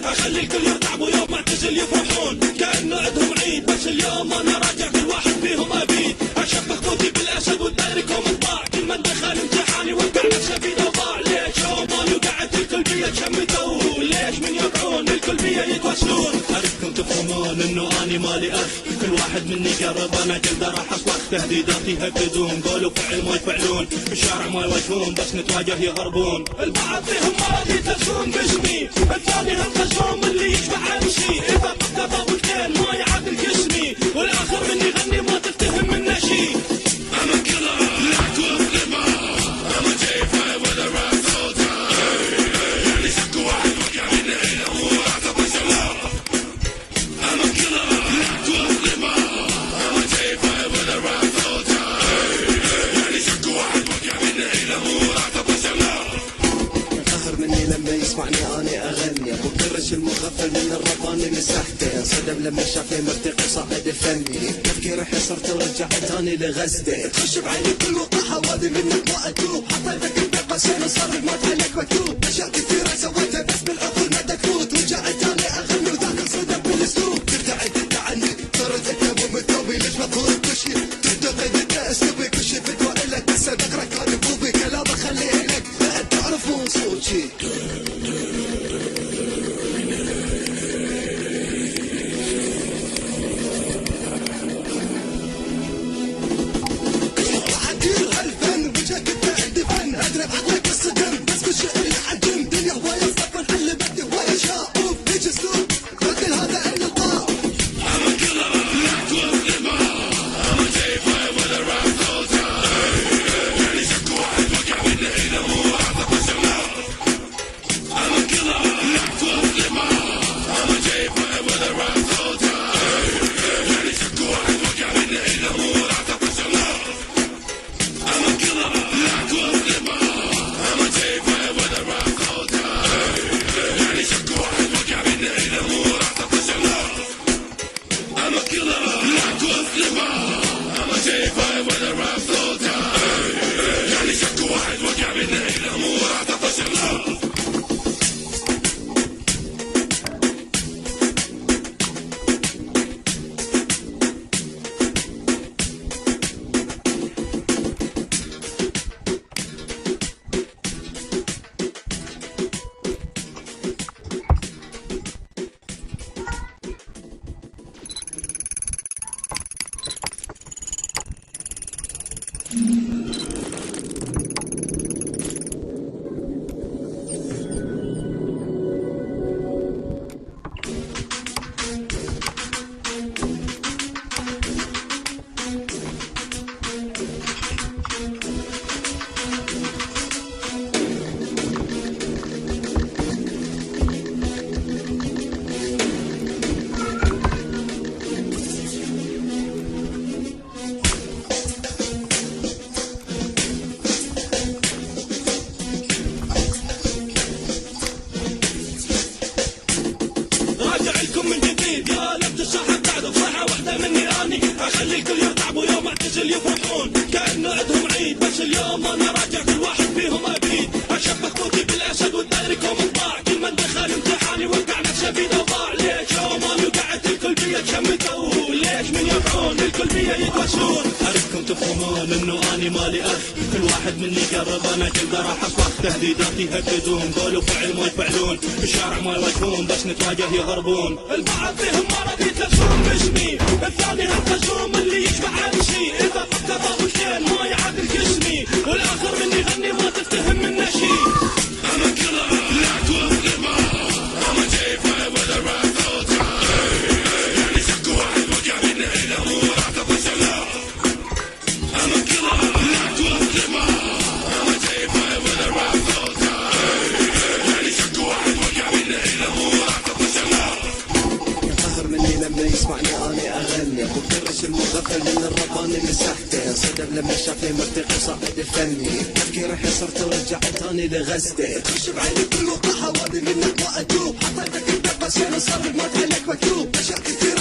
اخلي الكل يرتعبوا يوم اعتزل يفرحون كانه عندهم عيد، بس اليوم انا راجع كل واحد فيهم ابيد. اشبه قوتي بالاسد والداركم الضاع، كل من دخل امتحاني وقع نفسه في ضباع. ليش يوم انا وقعت الكل بيا تشمتوا؟ ليش من يقعون الكل بيا يتوسلون؟ اريدكم تفهمون انه اني مالي اخ، كل واحد مني قرب انا جلده راح اصلخ. تهديداتي يهددون، قول وفعل ما يفعلون، بالشارع ما يواجهون بس نتواجه يهربون. البعض فيهم مرض يتلفون باسمي، الثاني هالخزوم اللي يشبع امشي. اذا طقطق ابوكين ما يعادل جسمي، والاخر مني يغني ما تفتهم منه شي. I'm a killer, black wolf liver. I'm a J5 with a rap soldier. يعني سك واحد وقع من هنا وراح تطشر. I'm a killer, black wolf liver. I'm a J5 with a rap soldier. يعني سك واحد وقع من هنا وراح تطشر. القهر مني لما يسمعني اني اغني، ابو كرش المغفل من الرباني مسحته، انصدم لما شافني مرتقي صاعد فني، تفكيري حصرت ورجعت تاني لغزته، تخش بعيني كل وقعه وادي منك ما اتوب، حطيتك بقسين وصار الموت عليك مكتوب، اشياء كثيره سويتها بس بالعقول ما تفوت، ورجعت تاني اغني وذاك انصدم بالاسلوب، تبتعد انت عني صرت اكتب ومتوبي، ليش مفهوم كشي تنتقد انت اسلوبي، كشي فتوى الك بس اقرا كان بوبي، كلام اخليه لك لا تعرف مو صوتي. اخلي الكل يرتعبوا يوم اعتزل يفرحون كانه عندهم عيد، بس اليوم انا راجع كل واحد فيهم ابيد. اشبه قوتي بالاسد والداركم الضاع، كل من دخل امتحاني وقع نفسه في ضباع. ليش يوم انا وقعت الكل بيا تشمتوا؟ ليش من يقعون الكل بيا يتوسلون؟ اريدكم تفهمون انه اني مالي اخ، كل واحد مني قرب انا جلده راح اصلخ. تهديداتي يهددون، قول وفعل ما يفعلون، بالشارع ما يواجهون بس نتواجه يهربون. البعض فيهم مرض يتلفون باسمي، الثاني هالخزوم اللي يشبع امشي. اذا طقطق ابوكين ما يعادل جسمي، والاخر مني يغني ما تفتهم منه شي. I'm a killer, black wolf liver. I'm a J5 with a rap soldier. يعني سك لما يسمعني اني اغني، ابو كرش المغفل من الربان اللي سحته، صدم لما شافني مرتقي وصاعد فني، تفكيري حصرته ورجعت تاني لغزته، تخش بعيني كل وقاحة وادي منك ما اتوب، حطيتك انت بس انا صار الموت عليك مكتوب، اشياء كثيرة